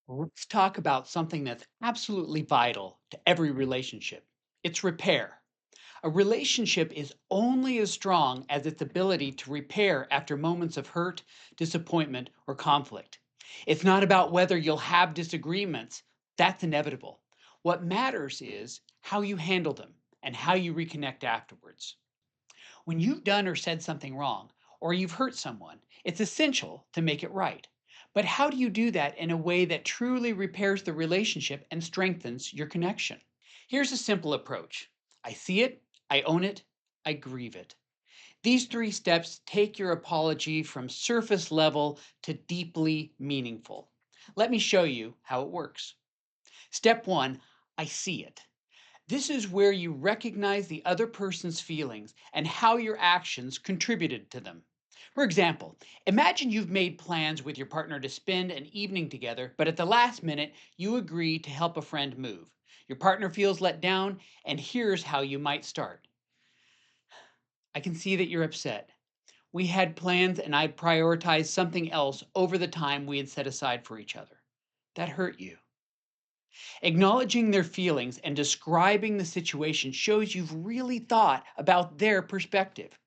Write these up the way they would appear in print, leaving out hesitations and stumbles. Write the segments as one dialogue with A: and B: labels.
A: Let's talk about something that's absolutely vital to every relationship. It's repair. A relationship is only as strong as its ability to repair after moments of hurt, disappointment, or conflict. It's not about whether you'll have disagreements, that's inevitable. What matters is how you handle them and how you reconnect afterwards. When you've done or said something wrong, or you've hurt someone, it's essential to make it right. But how do you do that in a way that truly repairs the relationship and strengthens your connection? Here's a simple approach: I see it, I own it, I grieve it. These three steps take your apology from surface level to deeply meaningful. Let me show you how it works. Step one: I see it. This is where you recognize the other person's feelings and how your actions contributed to them. For example, imagine you've made plans with your partner to spend an evening together, but at the last minute, you agree to help a friend move. Your partner feels let down, and here's how you might start. I can see that you're upset. We had plans, and I prioritized something else over the time we had set aside for each other. That hurt you. Acknowledging their feelings and describing the situation shows you've really thought about their perspective.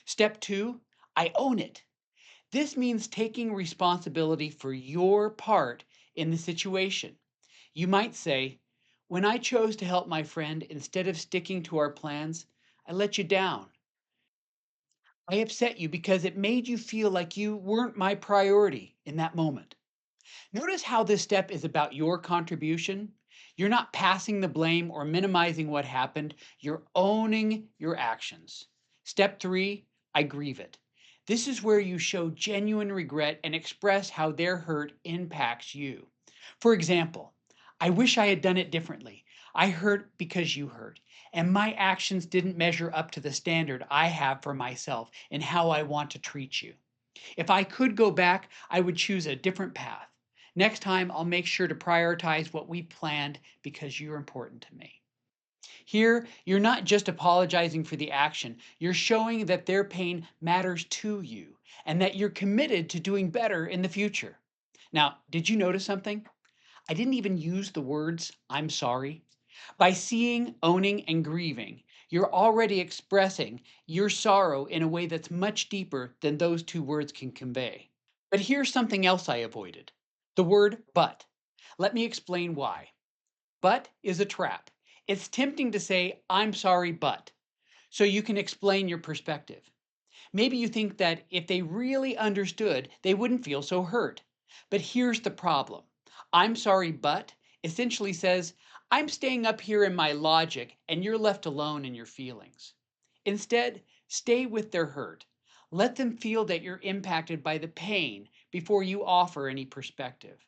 A: Step two: I own it. This means taking responsibility for your part in the situation. You might say, when I chose to help my friend instead of sticking to our plans, I let you down. I upset you because it made you feel like you weren't my priority in that moment. Notice how this step is about your contribution. You're not passing the blame or minimizing what happened, you're owning your actions. Step three: I grieve it. This is where you show genuine regret and express how their hurt impacts you. For example, I wish I had done it differently. I hurt because you hurt, and my actions didn't measure up to the standard I have for myself and how I want to treat you. If I could go back, I would choose a different path. Next time, I'll make sure to prioritize what we planned because you're important to me. Here, you're not just apologizing for the action, you're showing that their pain matters to you and that you're committed to doing better in the future. Now, did you notice something? I didn't even use the words "I'm sorry." By seeing, owning, and grieving, you're already expressing your sorrow in a way that's much deeper than those two words can convey. But here's something else I avoided: the word but. Let me explain why. But is a trap. It's tempting to say, I'm sorry, but, so you can explain your perspective. Maybe you think that if they really understood, they wouldn't feel so hurt. But here's the problem: I'm sorry, but essentially says, I'm staying up here in my logic and you're left alone in your feelings. Instead, stay with their hurt. Let them feel that you're impacted by the pain before you offer any perspective.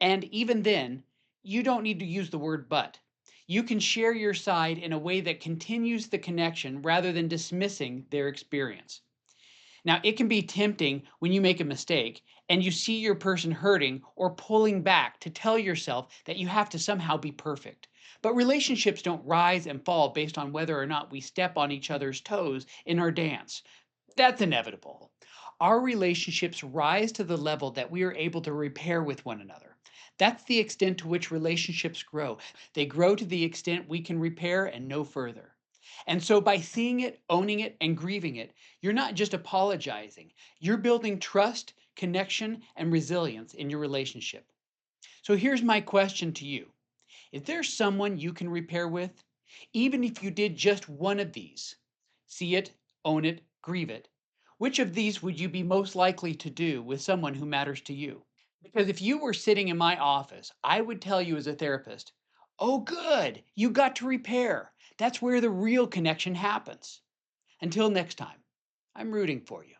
A: And even then, you don't need to use the word but. You can share your side in a way that continues the connection rather than dismissing their experience. Now, it can be tempting when you make a mistake and you see your person hurting or pulling back to tell yourself that you have to somehow be perfect. But relationships don't rise and fall based on whether or not we step on each other's toes in our dance. That's inevitable. Our relationships rise to the level that we are able to repair with one another. That's the extent to which relationships grow. They grow to the extent we can repair and no further. And so, by seeing it, owning it, and grieving it, you're not just apologizing, you're building trust, connection, and resilience in your relationship. So, here's my question to you: is there someone you can repair with? Even if you did just one of these: see it, own it, grieve it. Which of these would you be most likely to do with someone who matters to you? Because if you were sitting in my office, I would tell you as a therapist, oh, good, you got to repair. That's where the real connection happens. Until next time, I'm rooting for you.